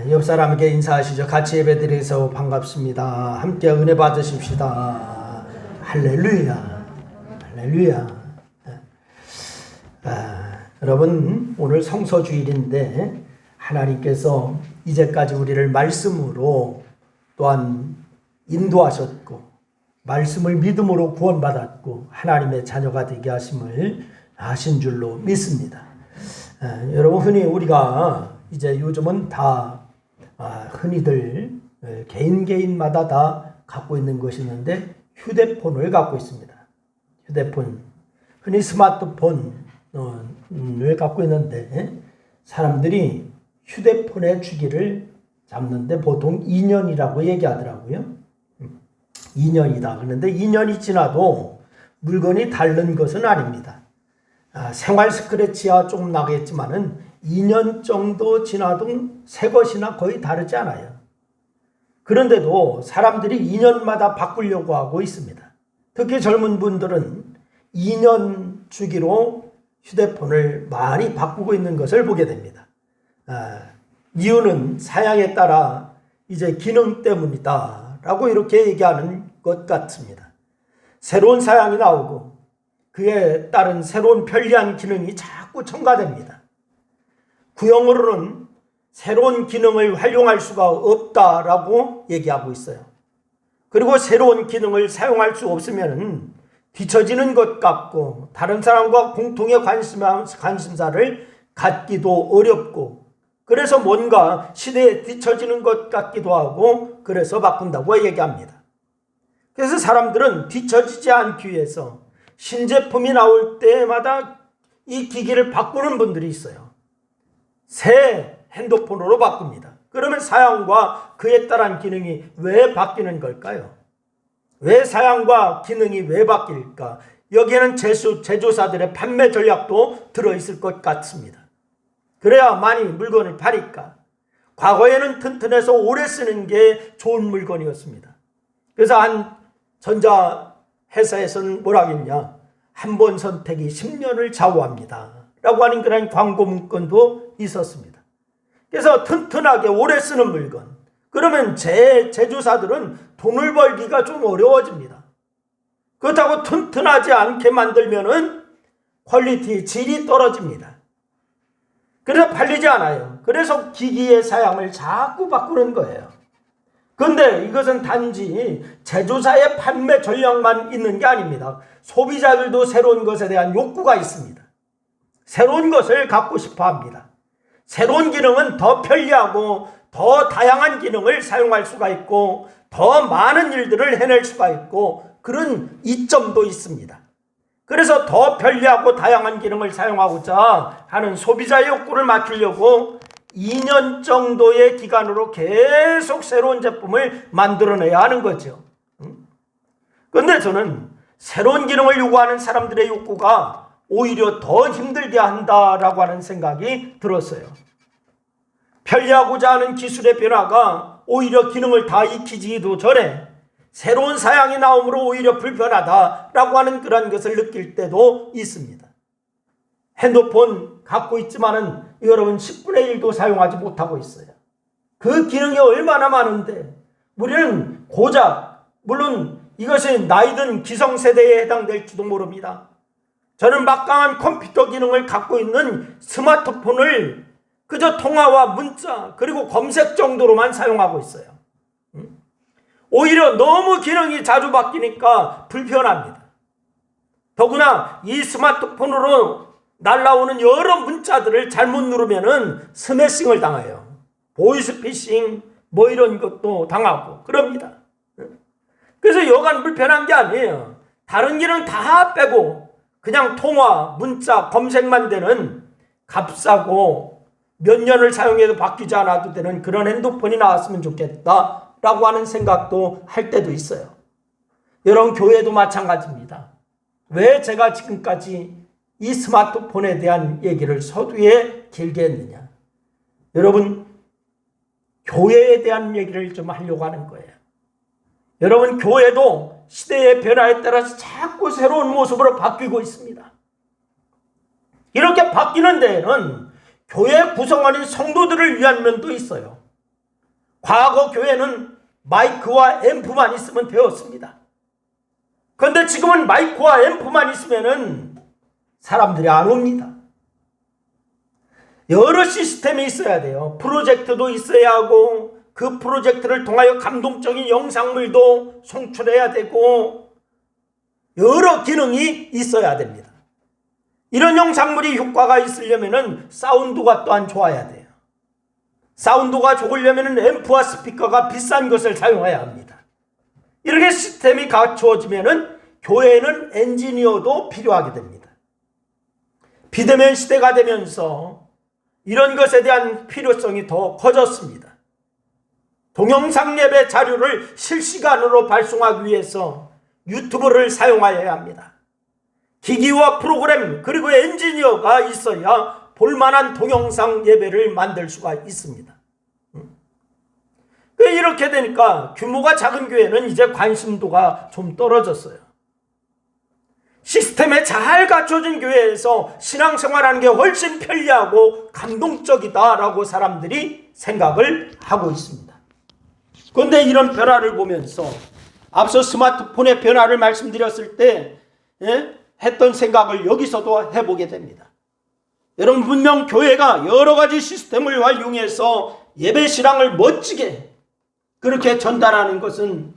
옆 사람에게 인사하시죠. 같이 예배드려서 반갑습니다. 함께 은혜 받으십시다. 할렐루야. 할렐루야. 여러분, 오늘 성서주일인데 하나님께서 이제까지 우리를 말씀으로 또한 인도하셨고 말씀을 믿음으로 구원받았고 하나님의 자녀가 되게 하신 줄로 믿습니다. 여러분, 흔히 우리가 이제 요즘은 다 흔히들 개인마다 다 갖고 있는 것이 있는데 휴대폰을 갖고 있습니다. 휴대폰, 흔히 스마트폰을 갖고 있는데 사람들이 휴대폰의 주기를 잡는데 보통 2년이라고 얘기하더라고요. 2년이다. 그런데 2년이 지나도 물건이 다른 것은 아닙니다. 생활 스크래치야 조금 나겠지만은 2년 정도 지나도 새 것이나 거의 다르지 않아요. 그런데도 사람들이 2년마다 바꾸려고 하고 있습니다. 특히 젊은 분들은 2년 주기로 휴대폰을 많이 바꾸고 있는 것을 보게 됩니다. 이유는 사양에 따라 이제 기능 때문이다 라고 이렇게 얘기하는 것 같습니다. 새로운 사양이 나오고 그에 따른 새로운 편리한 기능이 자꾸 첨가됩니다. 구형으로는 새로운 기능을 활용할 수가 없다라고 얘기하고 있어요. 그리고 새로운 기능을 사용할 수 없으면 뒤처지는 것 같고 다른 사람과 공통의 관심사를 갖기도 어렵고 그래서 뭔가 시대에 뒤처지는 것 같기도 하고 그래서 바꾼다고 얘기합니다. 그래서 사람들은 뒤처지지 않기 위해서 신제품이 나올 때마다 이 기기를 바꾸는 분들이 있어요. 새 핸드폰으로 바꿉니다. 그러면 사양과 그에 따른 기능이 왜 바뀌는 걸까요? 왜 사양과 기능이 왜 바뀔까? 여기에는 제조사들의 판매 전략도 들어있을 것 같습니다. 그래야 많이 물건을 파니까. 과거에는 튼튼해서 오래 쓰는 게 좋은 물건이었습니다. 그래서 한 전자 회사에서는 뭐라 하겠냐? 한 번 선택이 10년을 좌우합니다 라고 하는 그런 광고 문건도 있었습니다. 그래서 튼튼하게 오래 쓰는 물건, 그러면 제조사들은 돈을 벌기가 좀 어려워집니다. 그렇다고 튼튼하지 않게 만들면은 퀄리티, 질이 떨어집니다. 그래서 팔리지 않아요. 그래서 기기의 사양을 자꾸 바꾸는 거예요. 그런데 이것은 단지 제조사의 판매 전략만 있는 게 아닙니다. 소비자들도 새로운 것에 대한 욕구가 있습니다. 새로운 것을 갖고 싶어 합니다. 새로운 기능은 더 편리하고 더 다양한 기능을 사용할 수가 있고 더 많은 일들을 해낼 수가 있고 그런 이점도 있습니다. 그래서 더 편리하고 다양한 기능을 사용하고자 하는 소비자의 욕구를 맞추려고 2년 정도의 기간으로 계속 새로운 제품을 만들어내야 하는 거죠. 그런데 저는 새로운 기능을 요구하는 사람들의 욕구가 오히려 더 힘들게 한다라고 하는 생각이 들었어요. 편리하고자 하는 기술의 변화가 오히려 기능을 다 익히지도 전에 새로운 사양이 나오므로 오히려 불편하다라고 하는 그런 것을 느낄 때도 있습니다. 핸드폰 갖고 있지만은 여러분 10분의 1도 사용하지 못하고 있어요. 그 기능이 얼마나 많은데 우리는 고작, 물론 이것이 나이든 기성세대에 해당될지도 모릅니다. 저는 막강한 컴퓨터 기능을 갖고 있는 스마트폰을 그저 통화와 문자 그리고 검색 정도로만 사용하고 있어요. 오히려 너무 기능이 자주 바뀌니까 불편합니다. 더구나 이 스마트폰으로 날라오는 여러 문자들을 잘못 누르면은 스매싱을 당해요. 보이스피싱 뭐 이런 것도 당하고 그럽니다. 그래서 여간 불편한 게 아니에요. 다른 기능 다 빼고 그냥 통화, 문자, 검색만 되는 값싸고 몇 년을 사용해도 바뀌지 않아도 되는 그런 핸드폰이 나왔으면 좋겠다라고 하는 생각도 할 때도 있어요. 여러분, 교회도 마찬가지입니다. 왜 제가 지금까지 이 스마트폰에 대한 얘기를 서두에 길게 했느냐? 여러분, 교회에 대한 얘기를 좀 하려고 하는 거예요. 여러분, 교회도 시대의 변화에 따라서 자꾸 새로운 모습으로 바뀌고 있습니다. 이렇게 바뀌는 데에는 교회 구성원인 성도들을 위한 면도 있어요. 과거 교회는 마이크와 앰프만 있으면 되었습니다. 그런데 지금은 마이크와 앰프만 있으면 사람들이 안 옵니다. 여러 시스템이 있어야 돼요. 프로젝트도 있어야 하고, 그 프로젝트를 통하여 감동적인 영상물도 송출해야 되고, 여러 기능이 있어야 됩니다. 이런 영상물이 효과가 있으려면 사운드가 또한 좋아야 돼요. 사운드가 좋으려면 앰프와 스피커가 비싼 것을 사용해야 합니다. 이렇게 시스템이 갖추어지면 교회에는 엔지니어도 필요하게 됩니다. 비대면 시대가 되면서 이런 것에 대한 필요성이 더 커졌습니다. 동영상 예배 자료를 실시간으로 발송하기 위해서 유튜브를 사용하여야 합니다. 기기와 프로그램 그리고 엔지니어가 있어야 볼만한 동영상 예배를 만들 수가 있습니다. 이렇게 되니까 규모가 작은 교회는 이제 관심도가 좀 떨어졌어요. 시스템에 잘 갖춰진 교회에서 신앙생활하는 게 훨씬 편리하고 감동적이다라고 사람들이 생각을 하고 있습니다. 그런데 이런 변화를 보면서 앞서 스마트폰의 변화를 말씀드렸을 때 했던 생각을 여기서도 해보게 됩니다. 여러분, 분명 교회가 여러 가지 시스템을 활용해서 예배 신앙을 멋지게 그렇게 전달하는 것은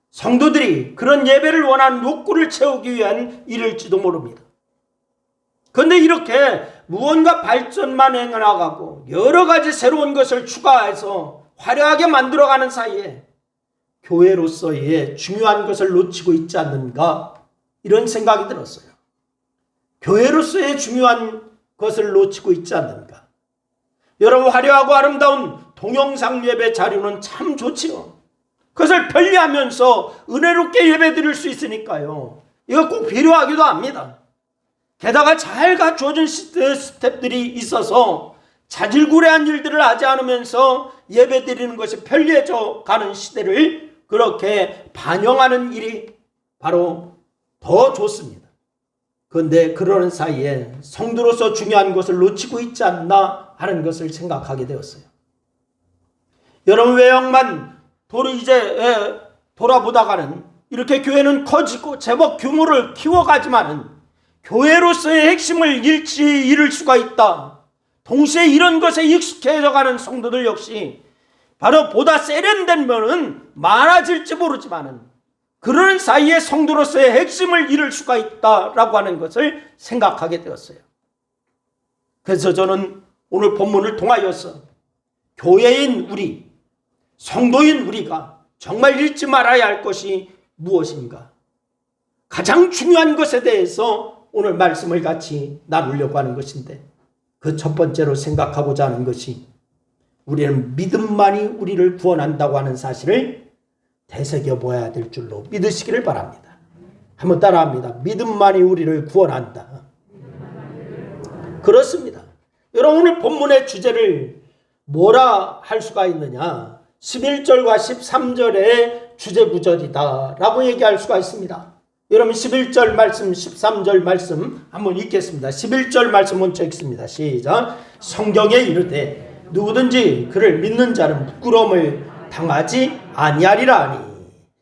성도들이 그런 예배를 원하는 욕구를 채우기 위한 일일지도 모릅니다. 그런데 이렇게 무언가 발전만 해나가고 여러 가지 새로운 것을 추가해서 화려하게 만들어가는 사이에 교회로서의 중요한 것을 놓치고 있지 않는가, 이런 생각이 들었어요. 교회로서의 중요한 것을 놓치고 있지 않는가. 여러분, 화려하고 아름다운 동영상 예배 자료는 참 좋지요. 그것을 편리하면서 은혜롭게 예배 드릴 수 있으니까요. 이거 꼭 필요하기도 합니다. 게다가 잘 갖춰진 스텝들이 있어서 자질구레한 일들을 하지 않으면서 예배 드리는 것이 편리해져 가는 시대를 그렇게 반영하는 일이 바로 더 좋습니다. 그런데 그러는 사이에 성도로서 중요한 것을 놓치고 있지 않나 하는 것을 생각하게 되었어요. 여러분, 외형만 이제 돌아보다가는 이렇게 교회는 커지고 제법 규모를 키워가지만은 교회로서의 핵심을 잃을 수가 있다. 동시에 이런 것에 익숙해져가는 성도들 역시 바로 보다 세련된 면은 많아질지 모르지만은 그러는 사이에 성도로서의 핵심을 잃을 수가 있다라고 하는 것을 생각하게 되었어요. 그래서 저는 오늘 본문을 통하여서 교회인 우리, 성도인 우리가 정말 잃지 말아야 할 것이 무엇인가, 가장 중요한 것에 대해서 오늘 말씀을 같이 나누려고 하는 것인데, 그 첫 번째로 생각하고자 하는 것이 우리는 믿음만이 우리를 구원한다고 하는 사실을 되새겨봐야 될 줄로 믿으시기를 바랍니다. 한번 따라합니다. 믿음만이 우리를 구원한다. 그렇습니다. 여러분, 오늘 본문의 주제를 뭐라 할 수가 있느냐, 11절과 13절의 주제 구절이다 라고 얘기할 수가 있습니다. 여러분, 11절 말씀, 13절 말씀 한번 읽겠습니다. 11절 말씀 먼저 읽습니다. 시작. 성경에 이르되 누구든지 그를 믿는 자는 부끄러움을 당하지 아니하리라 하니.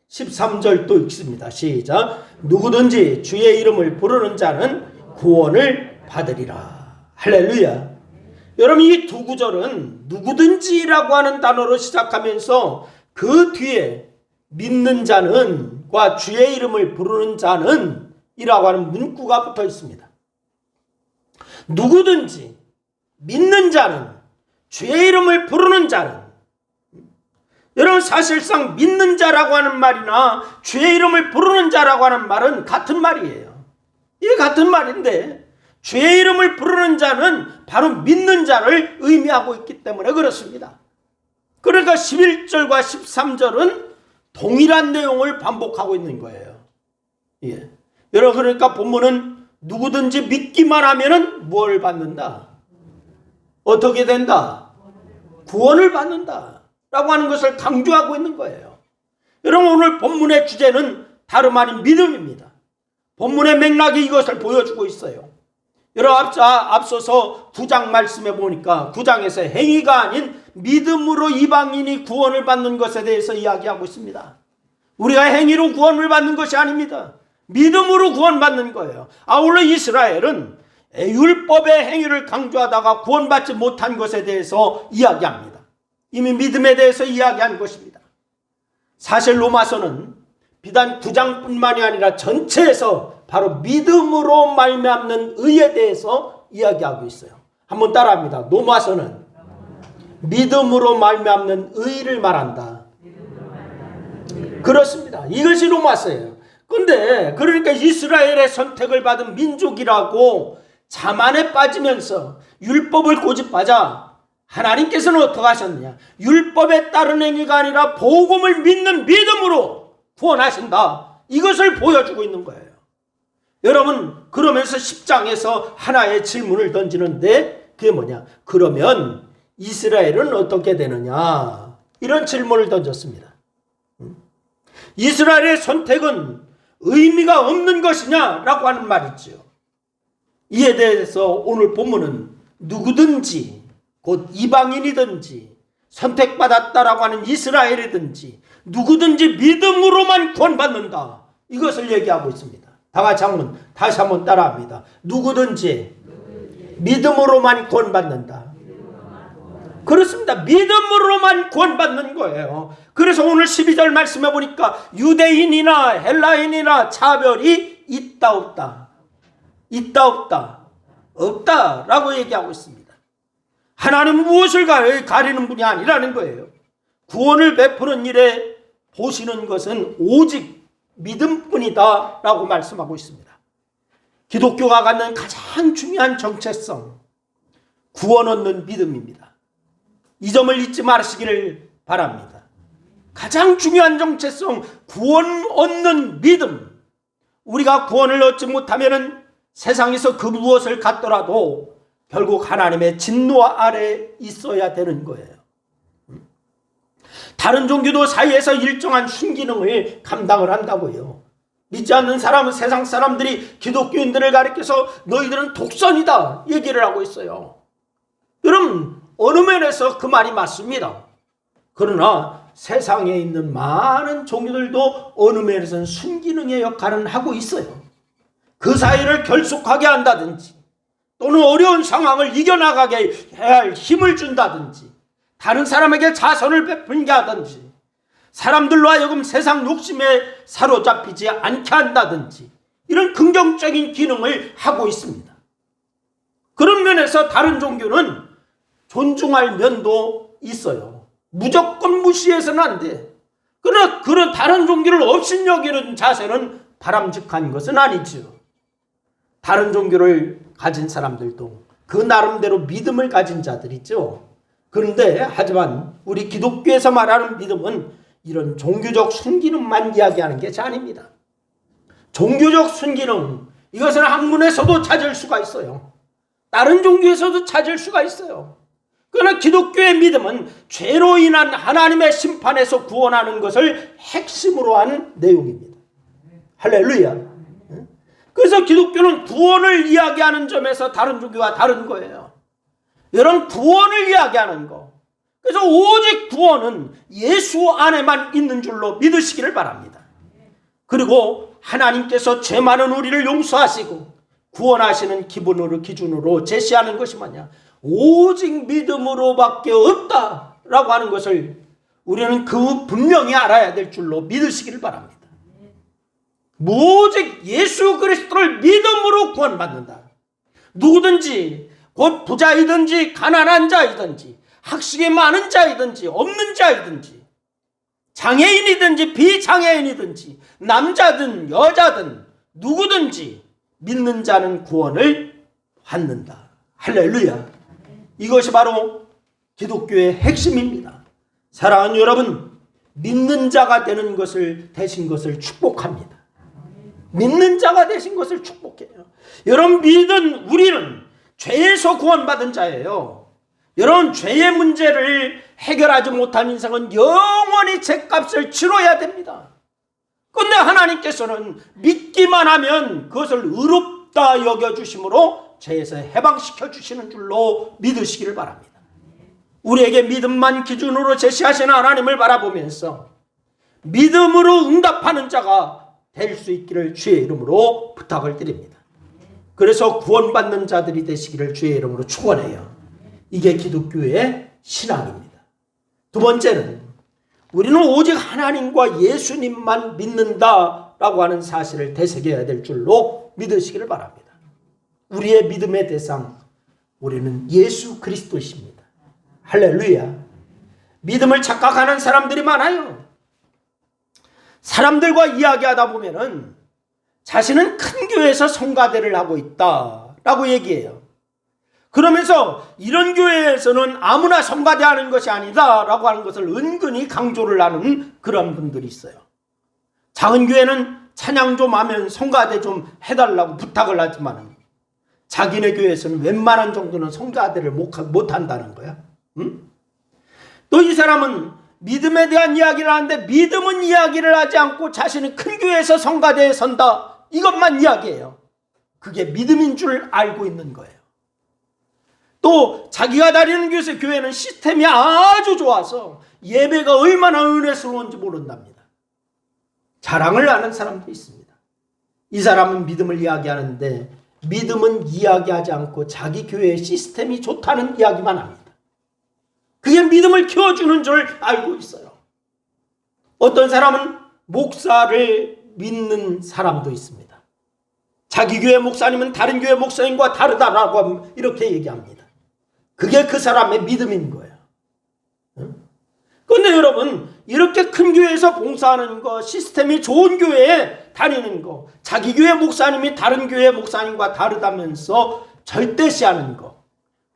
13절 또 읽습니다. 시작. 누구든지 주의 이름을 부르는 자는 구원을 받으리라. 할렐루야. 여러분, 이 두 구절은 누구든지라고 하는 단어로 시작하면서 그 뒤에 믿는 자는과 주의 이름을 부르는 자는 이라고 하는 문구가 붙어 있습니다. 누구든지, 믿는 자는, 주의 이름을 부르는 자는. 여러분, 사실상 믿는 자라고 하는 말이나 주의 이름을 부르는 자라고 하는 말은 같은 말이에요. 이게 같은 말인데 주의 이름을 부르는 자는 바로 믿는 자를 의미하고 있기 때문에 그렇습니다. 그러니까 11절과 13절은 동일한 내용을 반복하고 있는 거예요. 예. 여러분, 그러니까 본문은 누구든지 믿기만 하면은 뭘 받는다? 어떻게 된다? 구원을 받는다 라고 하는 것을 강조하고 있는 거예요. 여러분, 오늘 본문의 주제는 다름 아닌 믿음입니다. 본문의 맥락이 이것을 보여주고 있어요. 여러분 앞서서 9장 말씀해 보니까 9장에서 행위가 아닌 믿음으로 이방인이 구원을 받는 것에 대해서 이야기하고 있습니다. 우리가 행위로 구원을 받는 것이 아닙니다. 믿음으로 구원받는 거예요. 아울러 이스라엘은 율법의 행위를 강조하다가 구원받지 못한 것에 대해서 이야기합니다. 이미 믿음에 대해서 이야기한 것입니다. 사실 로마서는 비단 9장뿐만이 아니라 전체에서 바로 믿음으로 말미암는 의에 대해서 이야기하고 있어요. 한번 따라합니다. 로마서는 믿음으로 말미암는 의를 말한다. 그렇습니다. 이것이 로마서예요. 근데 그러니까 이스라엘의 선택을 받은 민족이라고 자만에 빠지면서 율법을 고집하자 하나님께서는 어떻게 하셨느냐? 율법에 따른 행위가 아니라 복음을 믿는 믿음으로 구원하신다. 이것을 보여주고 있는 거예요. 여러분, 그러면서 10장에서 하나의 질문을 던지는데 그게 뭐냐? 그러면 이스라엘은 어떻게 되느냐? 이런 질문을 던졌습니다. 이스라엘의 선택은 의미가 없는 것이냐라고 하는 말이죠. 이에 대해서 오늘 본문은 누구든지 곧 이방인이든지 선택받았다라고 하는 이스라엘이든지 누구든지 믿음으로만 구원받는다. 이것을 얘기하고 있습니다. 다 같이 다시 한번 따라합니다. 누구든지 믿음으로만 구원받는다. 그렇습니다. 믿음으로만 구원받는 거예요. 그래서 오늘 12절 말씀해 보니까 유대인이나 헬라인이나 차별이 있다 없다. 있다 없다. 없다라고 얘기하고 있습니다. 하나님은 무엇을 가리는 분이 아니라는 거예요. 구원을 베푸는 일에 보시는 것은 오직 믿음뿐이다 라고 말씀하고 있습니다. 기독교가 갖는 가장 중요한 정체성, 구원 얻는 믿음입니다. 이 점을 잊지 마시기를 바랍니다. 가장 중요한 정체성, 구원 얻는 믿음. 우리가 구원을 얻지 못하면 세상에서 그 무엇을 갖더라도 결국 하나님의 진노 아래 있어야 되는 거예요. 다른 종교도 사이에서 일정한 순기능을 감당을 한다고요. 믿지 않는 사람은 세상 사람들이 기독교인들을 가리켜서 너희들은 독선이다 얘기를 하고 있어요. 여러분, 어느 면에서 그 말이 맞습니다. 그러나 세상에 있는 많은 종교들도 어느 면에서는 순기능의 역할은 하고 있어요. 그 사이를 결속하게 한다든지 또는 어려운 상황을 이겨나가게 해야 할 힘을 준다든지 다른 사람에게 자선을 베풀게 하든지 사람들로 하여금 세상 욕심에 사로잡히지 않게 한다든지 이런 긍정적인 기능을 하고 있습니다. 그런 면에서 다른 종교는 존중할 면도 있어요. 무조건 무시해서는 안 돼. 그러나 그런 다른 종교를 업신여기는 자세는 바람직한 것은 아니죠. 다른 종교를 가진 사람들도 그 나름대로 믿음을 가진 자들이죠. 그런데 하지만 우리 기독교에서 말하는 믿음은 이런 종교적 순기능만 이야기하는 것이 아닙니다. 종교적 순기능, 이것은 학문에서도 찾을 수가 있어요. 다른 종교에서도 찾을 수가 있어요. 그러나 기독교의 믿음은 죄로 인한 하나님의 심판에서 구원하는 것을 핵심으로 한 내용입니다. 할렐루야. 그래서 기독교는 구원을 이야기하는 점에서 다른 종교와 다른 거예요. 이런 구원을 이야기하는 거. 그래서 오직 구원은 예수 안에만 있는 줄로 믿으시기를 바랍니다. 그리고 하나님께서 죄 많은 우리를 용서하시고 구원하시는 기준으로 제시하는 것이 뭐냐? 오직 믿음으로밖에 없다라고 하는 것을 우리는 그 분명히 알아야 될 줄로 믿으시기를 바랍니다. 오직 예수 그리스도를 믿음으로 구원받는다. 누구든지 곧 부자이든지 가난한 자이든지 학식이 많은 자이든지 없는 자이든지 장애인이든지 비장애인이든지 남자든 여자든 누구든지 믿는 자는 구원을 받는다. 할렐루야. 이것이 바로 기독교의 핵심입니다. 사랑하는 여러분, 믿는 자가 되는 것을 되신 것을 축복합니다. 믿는 자가 되신 것을 축복해요. 여러분, 믿은 우리는 죄에서 구원받은 자예요. 여러분, 죄의 문제를 해결하지 못한 인생은 영원히 죄값을 치러야 됩니다. 그런데 하나님께서는 믿기만 하면 그것을 의롭다 여겨주심으로 죄에서 해방시켜 주시는 줄로 믿으시기를 바랍니다. 우리에게 믿음만 기준으로 제시하시는 하나님을 바라보면서 믿음으로 응답하는 자가 될 수 있기를 주의 이름으로 부탁을 드립니다. 그래서 구원받는 자들이 되시기를 주의 이름으로 축원해요. 이게 기독교의 신앙입니다. 두 번째는 우리는 오직 하나님과 예수님만 믿는다라고 하는 사실을 되새겨야 될 줄로 믿으시기를 바랍니다. 우리의 믿음의 대상, 우리는 예수 그리스도이십니다. 할렐루야. 믿음을 착각하는 사람들이 많아요. 사람들과 이야기하다 보면은 자신은 큰 교회에서 성가대를 하고 있다라고 얘기해요. 그러면서 이런 교회에서는 아무나 성가대하는 것이 아니다라고 하는 것을 은근히 강조를 하는 그런 분들이 있어요. 작은 교회는 찬양 좀 하면 성가대 좀 해달라고 부탁을 하지만 자기네 교회에서는 웬만한 정도는 성가대를 못한다는 거야. 응? 또 이 사람은 믿음에 대한 이야기를 하는데 믿음은 이야기를 하지 않고 자신은 큰 교회에서 성가대에 선다, 이것만 이야기해요. 그게 믿음인 줄 알고 있는 거예요. 또 자기가 다니는 교회는 시스템이 아주 좋아서 예배가 얼마나 은혜스러운지 모른답니다. 자랑을 하는 사람도 있습니다. 이 사람은 믿음을 이야기하는데 믿음은 이야기하지 않고 자기 교회의 시스템이 좋다는 이야기만 합니다. 그게 믿음을 키워주는 줄 알고 있어요. 어떤 사람은 목사를 믿는 사람도 있습니다. 자기 교회 목사님은 다른 교회 목사님과 다르다라고 이렇게 얘기합니다. 그게 그 사람의 믿음인 거예요. 그런데 여러분, 이렇게 큰 교회에서 봉사하는 거, 시스템이 좋은 교회에 다니는 거, 자기 교회 목사님이 다른 교회 목사님과 다르다면서 절대시하는 거,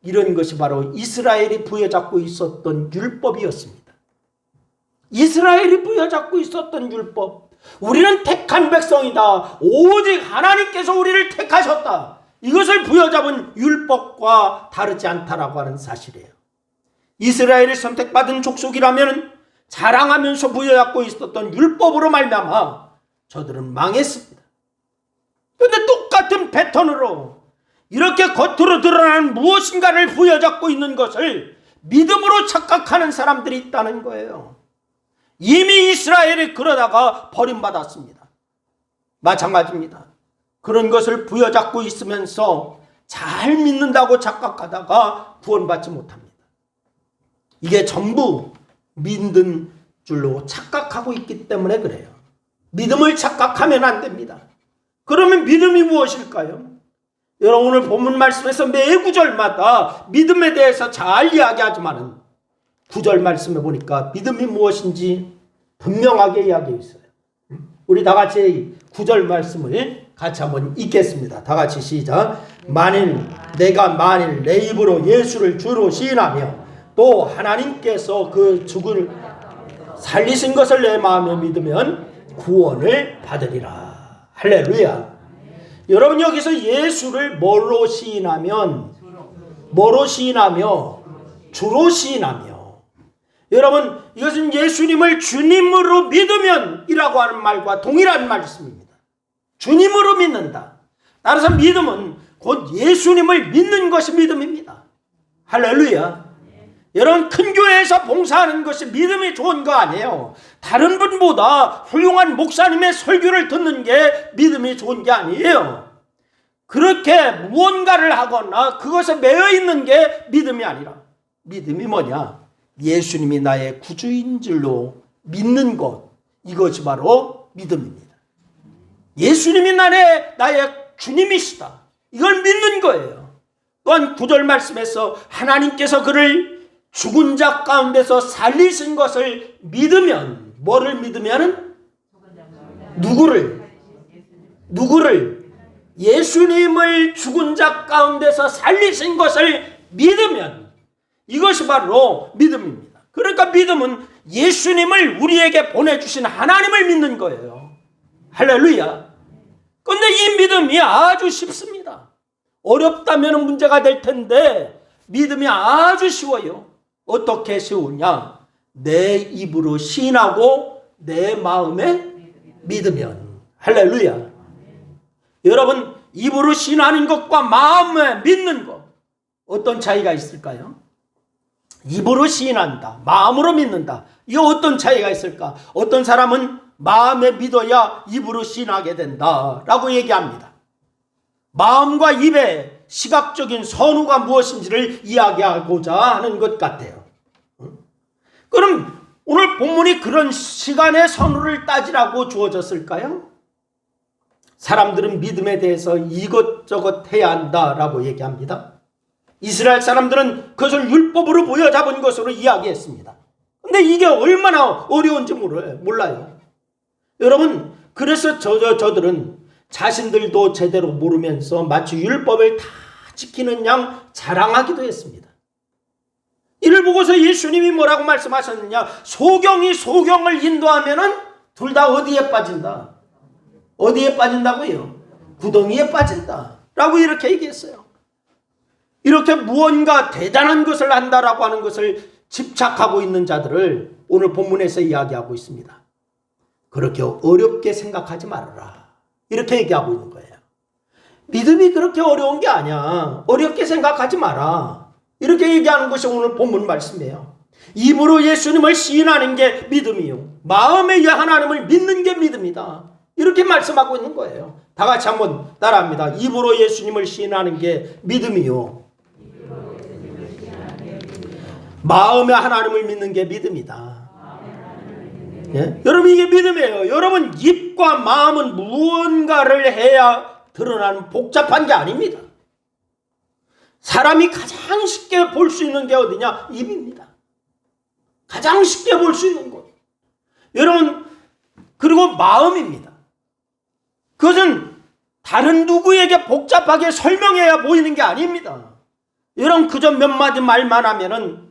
이런 것이 바로 이스라엘이 부여잡고 있었던 율법이었습니다. 이스라엘이 부여잡고 있었던 율법. 우리는 택한 백성이다. 오직 하나님께서 우리를 택하셨다. 이것을 부여잡은 율법과 다르지 않다라고 하는 사실이에요. 이스라엘이 선택받은 족속이라면 자랑하면서 부여잡고 있었던 율법으로 말미암아 저들은 망했습니다. 그런데 똑같은 패턴으로 이렇게 겉으로 드러나는 무엇인가를 부여잡고 있는 것을 믿음으로 착각하는 사람들이 있다는 거예요. 이미 이스라엘이 그러다가 버림받았습니다. 마찬가지입니다. 그런 것을 부여잡고 있으면서 잘 믿는다고 착각하다가 구원받지 못합니다. 이게 전부 믿는 줄로 착각하고 있기 때문에 그래요. 믿음을 착각하면 안 됩니다. 그러면 믿음이 무엇일까요? 여러분, 오늘 본문 말씀에서 매 구절마다 믿음에 대해서 잘 이야기하지만은 9절 말씀에 보니까 믿음이 무엇인지 분명하게 이야기해 있어요. 우리 다 같이 9절 말씀을 같이 한번 읽겠습니다. 다 같이 시작. 내가 내 입으로 예수를 주로 시인하며 또 하나님께서 그 죽을 살리신 것을 내 마음에 믿으면 구원을 받으리라. 할렐루야. 여러분, 여기서 예수를 뭐로 시인하며 주로 시인하며, 여러분, 이것은 예수님을 주님으로 믿으면 이라고 하는 말과 동일한 말씀입니다. 주님으로 믿는다. 따라서 믿음은 곧 예수님을 믿는 것이 믿음입니다. 할렐루야. 여러분, 큰 교회에서 봉사하는 것이 믿음이 좋은 거 아니에요. 다른 분보다 훌륭한 목사님의 설교를 듣는 게 믿음이 좋은 게 아니에요. 그렇게 무언가를 하거나 그것에 매여 있는 게 믿음이 아니라, 믿음이 뭐냐? 예수님이 나의 구주인 줄로 믿는 것, 이것이 바로 믿음입니다. 예수님이 나의 주님이시다, 이걸 믿는 거예요. 또한 9절 말씀에서 하나님께서 그를 죽은 자 가운데서 살리신 것을 믿으면, 뭐를 믿으면? 누구를? 예수님을 죽은 자 가운데서 살리신 것을 믿으면, 이것이 바로 믿음입니다. 그러니까 믿음은 예수님을 우리에게 보내주신 하나님을 믿는 거예요. 할렐루야. 그런데 이 믿음이 아주 쉽습니다. 어렵다면 문제가 될 텐데 믿음이 아주 쉬워요. 어떻게 쉬우냐? 내 입으로 시인하고 내 마음에 믿으면. 할렐루야. 여러분, 입으로 신하는 것과 마음에 믿는 것, 어떤 차이가 있을까요? 입으로 시인한다, 마음으로 믿는다. 이게 어떤 차이가 있을까? 어떤 사람은 마음에 믿어야 입으로 시인하게 된다라고 얘기합니다. 마음과 입의 시각적인 선후가 무엇인지를 이야기하고자 하는 것 같아요. 그럼 오늘 본문이 그런 시간의 선후를 따지라고 주어졌을까요? 사람들은 믿음에 대해서 이것저것 해야 한다라고 얘기합니다. 이스라엘 사람들은 그것을 율법으로 부여잡은 것으로 이야기했습니다. 근데 이게 얼마나 어려운지 몰라요. 여러분, 그래서 저들은 자신들도 제대로 모르면서 마치 율법을 다 지키는 양 자랑하기도 했습니다. 이를 보고서 예수님이 뭐라고 말씀하셨느냐? 소경이 소경을 인도하면은 둘 다 어디에 빠진다? 어디에 빠진다고요? 구덩이에 빠진다 라고 이렇게 얘기했어요. 이렇게 무언가 대단한 것을 한다라고 하는 것을 집착하고 있는 자들을 오늘 본문에서 이야기하고 있습니다. 그렇게 어렵게 생각하지 말아라, 이렇게 얘기하고 있는 거예요. 믿음이 그렇게 어려운 게 아니야, 어렵게 생각하지 마라, 이렇게 얘기하는 것이 오늘 본문 말씀이에요. 입으로 예수님을 시인하는 게 믿음이요, 마음에 하나님을 믿는 게 믿음이다, 이렇게 말씀하고 있는 거예요. 다 같이 한번 따라합니다. 입으로 예수님을 시인하는 게 믿음이요, 마음에 하나님을 믿는 게 믿음이다. 예? 여러분, 이게 믿음이에요. 여러분, 입과 마음은 무언가를 해야 드러나는 복잡한 게 아닙니다. 사람이 가장 쉽게 볼 수 있는 게 어디냐? 입입니다. 가장 쉽게 볼 수 있는 것. 여러분, 그리고 마음입니다. 그것은 다른 누구에게 복잡하게 설명해야 보이는 게 아닙니다. 여러분, 그저 몇 마디 말만 하면은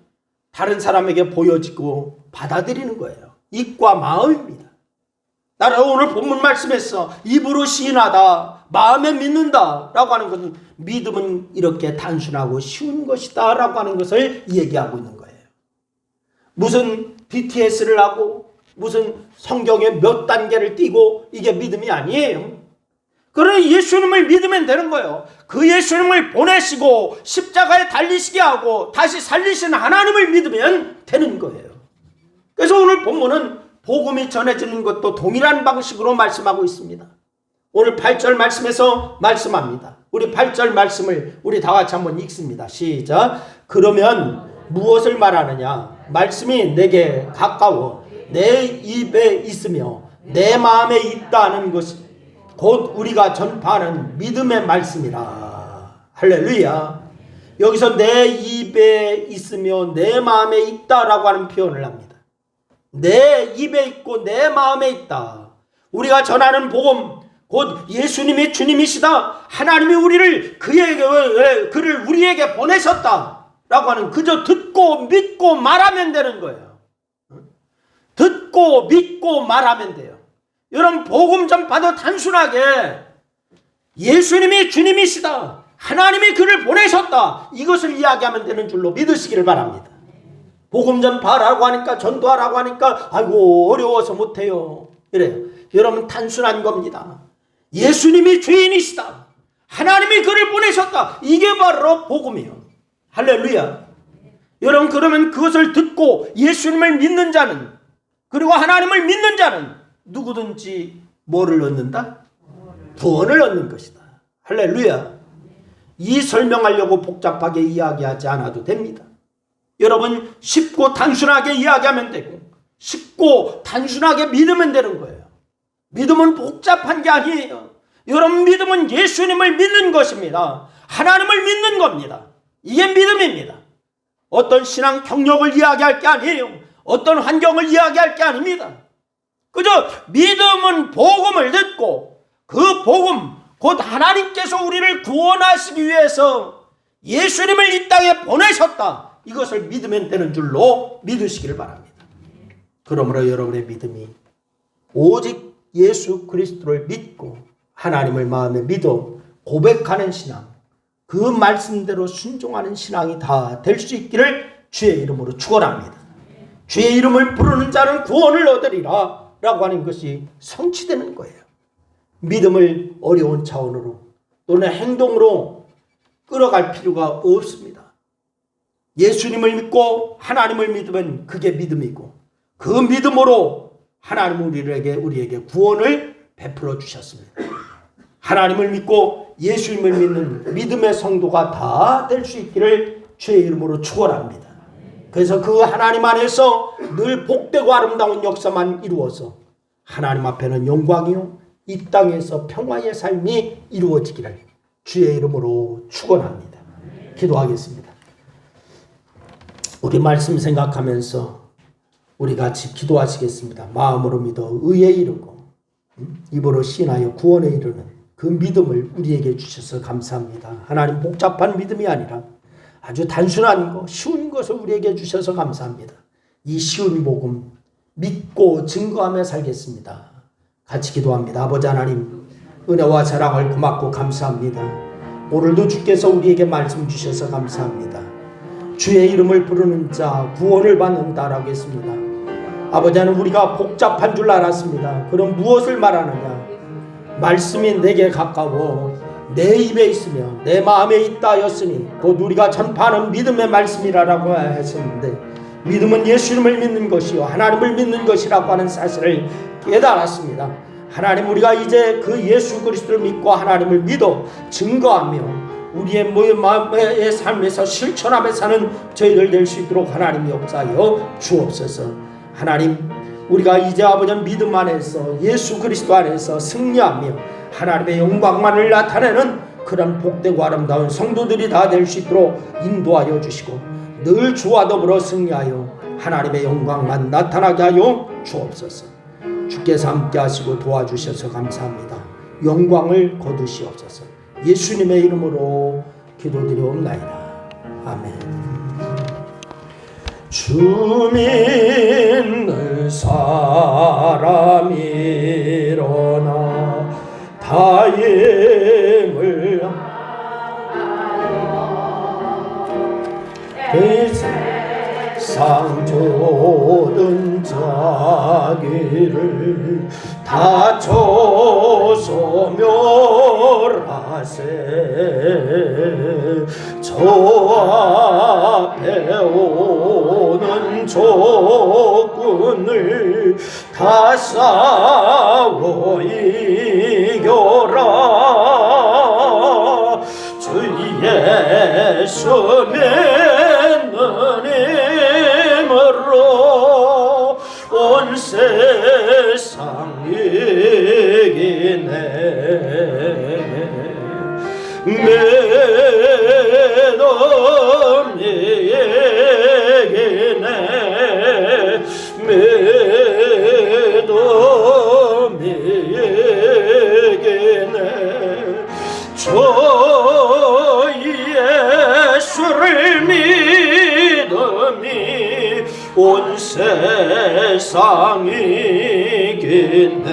다른 사람에게 보여지고 받아들이는 거예요. 입과 마음입니다. 나는 오늘 본문 말씀에서 입으로 시인하다, 마음에 믿는다 라고 하는 것은 믿음은 이렇게 단순하고 쉬운 것이다 라고 하는 것을 얘기하고 있는 거예요. 무슨 BTS를 하고 무슨 성경의 몇 단계를 띄고 이게 믿음이 아니에요. 그러나 예수님을 믿으면 되는 거예요. 그 예수님을 보내시고 십자가에 달리시게 하고 다시 살리신 하나님을 믿으면 되는 거예요. 그래서 오늘 본문은 복음이 전해지는 것도 동일한 방식으로 말씀하고 있습니다. 오늘 8절 말씀에서 말씀합니다. 우리 8절 말씀을 우리 다 같이 한번 읽습니다. 시작. 그러면 무엇을 말하느냐? 말씀이 내게 가까워 내 입에 있으며 내 마음에 있다는 것이 곧 우리가 전파하는 믿음의 말씀이라. 할렐루야. 여기서 내 입에 있으며 내 마음에 있다라고 하는 표현을 합니다. 내 입에 있고 내 마음에 있다. 우리가 전하는 복음, 곧 예수님이 주님이시다, 하나님이 우리를 그를 우리에게 보내셨다라고 하는, 그저 듣고 믿고 말하면 되는 거예요. 듣고 믿고 말하면 돼요. 여러분, 복음 전파도 단순하게 예수님이 주님이시다, 하나님이 그를 보내셨다, 이것을 이야기하면 되는 줄로 믿으시기를 바랍니다. 복음 전파라고 하니까, 전도하라고 하니까 아이고 어려워서 못해요, 이래요. 여러분, 단순한 겁니다. 예수님이 주인이시다, 하나님이 그를 보내셨다, 이게 바로 복음이에요. 할렐루야. 여러분, 그러면 그것을 듣고 예수님을 믿는 자는, 그리고 하나님을 믿는 자는 누구든지 뭐를 얻는다? 구원을 얻는 것이다. 할렐루야. 이 설명하려고 복잡하게 이야기하지 않아도 됩니다. 여러분, 쉽고 단순하게 이야기하면 되고 쉽고 단순하게 믿으면 되는 거예요. 믿음은 복잡한 게 아니에요. 여러분, 믿음은 예수님을 믿는 것입니다. 하나님을 믿는 겁니다. 이게 믿음입니다. 어떤 신앙 경력을 이야기할 게 아니에요. 어떤 환경을 이야기할 게 아닙니다. 그저 믿음은 복음을 듣고 그 복음, 곧 하나님께서 우리를 구원하시기 위해서 예수님을 이 땅에 보내셨다, 이것을 믿으면 되는 줄로 믿으시기를 바랍니다. 그러므로 여러분의 믿음이 오직 예수 그리스도를 믿고 하나님을 마음에 믿어 고백하는 신앙, 그 말씀대로 순종하는 신앙이 다 될 수 있기를 주의 이름으로 축원합니다. 주의 이름을 부르는 자는 구원을 얻으리라 라고 하는 것이 성취되는 거예요. 믿음을 어려운 차원으로 또는 행동으로 끌어갈 필요가 없습니다. 예수님을 믿고 하나님을 믿으면 그게 믿음이고, 그 믿음으로 하나님은 우리에게 구원을 베풀어 주셨습니다. 하나님을 믿고 예수님을 믿는 믿음의 성도가 다 될 수 있기를 주의 이름으로 축원합니다. 그래서 그 하나님 안에서 늘 복되고 아름다운 역사만 이루어서 하나님 앞에는 영광이요, 이 땅에서 평화의 삶이 이루어지기를 주의 이름으로 축원합니다. 기도하겠습니다. 우리 말씀 생각하면서 우리 같이 기도하시겠습니다. 마음으로 믿어 의에 이르고 입으로 신하여 구원에 이르는 그 믿음을 우리에게 주셔서 감사합니다. 하나님, 복잡한 믿음이 아니라 아주 단순한 것, 쉬운 것을 우리에게 주셔서 감사합니다. 이 쉬운 복음 믿고 증거하며 살겠습니다. 같이 기도합니다. 아버지 하나님, 은혜와 사랑을 고맙고 감사합니다. 오늘도 주께서 우리에게 말씀 주셔서 감사합니다. 주의 이름을 부르는 자 구원을 받는다라고 했습니다. 아버지 하나님, 우리가 복잡한 줄 알았습니다. 그럼 무엇을 말하느냐? 말씀이 내게 가까워 내 입에 있으며 내 마음에 있다 하였으니 곧 우리가 전파하는 믿음의 말씀이라고 했었는데, 믿음은 예수님을 믿는 것이요 하나님을 믿는 것이라고 하는 사실을 깨달았습니다. 하나님, 우리가 이제 그 예수 그리스도를 믿고 하나님을 믿어 증거하며 우리의 마음의 삶에서 실천하며 사는 저희들 될 수 있도록 하나님 역사하여 주옵소서. 하나님, 우리가 이제 아버지 믿음 안에서 예수 그리스도 안에서 승리하며 하나님의 영광만을 나타내는 그런 복되고 아름다운 성도들이 다 될 수 있도록 인도하여 주시고, 늘 주와 더불어 승리하여 하나님의 영광만 나타나게 하여 주옵소서. 주께서 함께 하시고 도와주셔서 감사합니다. 영광을 거두시옵소서. 예수님의 이름으로 기도드리옵나이다. 아멘. 주 믿는 사람이 일어나 다임을 세상 조든 자기를 다쳐서 멸하세. 저 앞에 오는 적군을 다 싸워 이겨라. 주 예수 믿는 힘으로 온 세상 이기네. 믿음 이기네. 믿음 이기네. 주 예수를 믿음이 온 세상 이기네.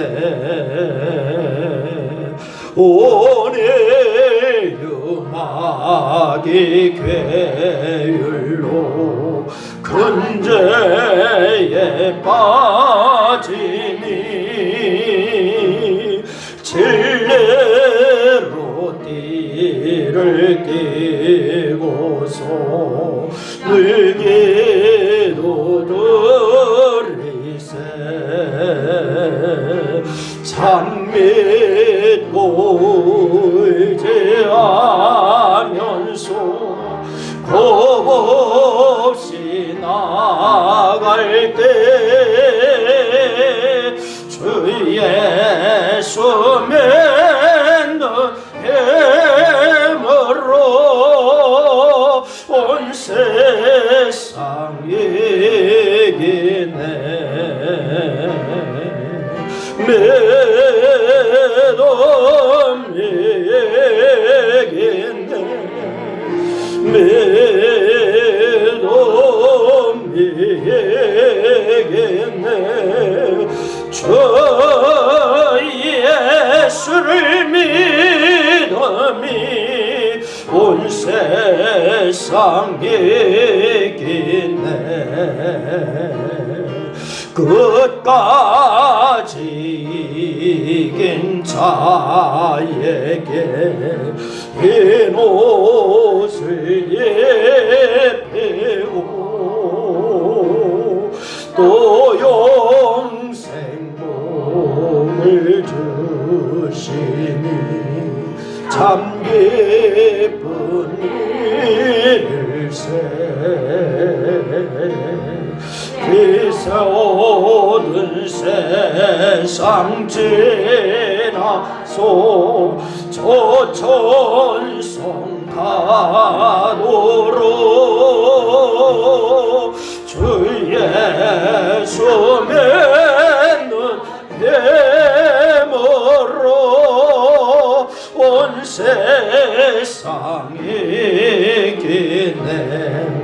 오늘 유마기 괴율로 근죄에 빠지니 진리로 띠를 띠고서 늘 기도드리세. 참 믿고 의지하면서 겁없이 나갈 때 주 예수 믿는 힘으로 온 세상 이기네. 믿음 이기네. 믿음 이기네. 주 예수를 믿음이 온 세상 이기네. 끝까지 이긴 자 천사에게 흰 옷을 예배고 또 영생복을 주시니 참 기쁜 일일세. 비세오던 세상 지나서 저 천성 가도록 주 예수 믿는 힘으로 온 세상이 기네.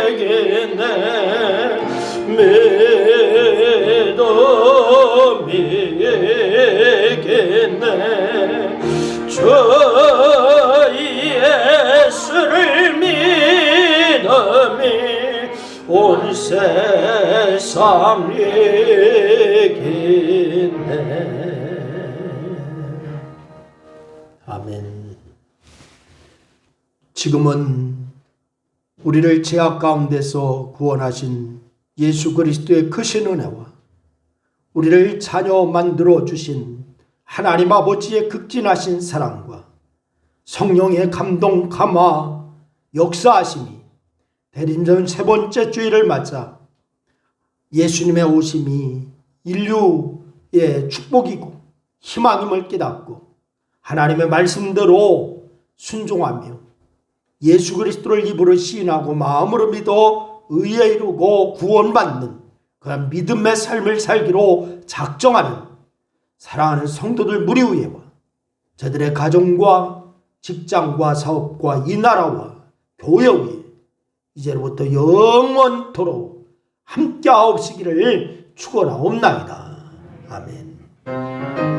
믿음이겠네. 믿음이겠네. 주 예수를 믿음이 온 세상이 이기네. 아멘. 지금은 우리를 죄악 가운데서 구원하신 예수 그리스도의 크신 은혜와 우리를 자녀 만들어 주신 하나님 아버지의 극진하신 사랑과 성령의 감동 감화 역사하심이 대림전 세 번째 주일을 맞아 예수님의 오심이 인류의 축복이고 희망임을 깨닫고 하나님의 말씀대로 순종하며 예수 그리스도를 입으로 시인하고 마음으로 믿어 의에 이루고 구원받는 그런 믿음의 삶을 살기로 작정하는 사랑하는 성도들 무리 위에와 저들의 가정과 직장과 사업과 이 나라와 교회 위에 이제로부터 영원토록 함께하옵시기를 축원하옵나이다. 아멘.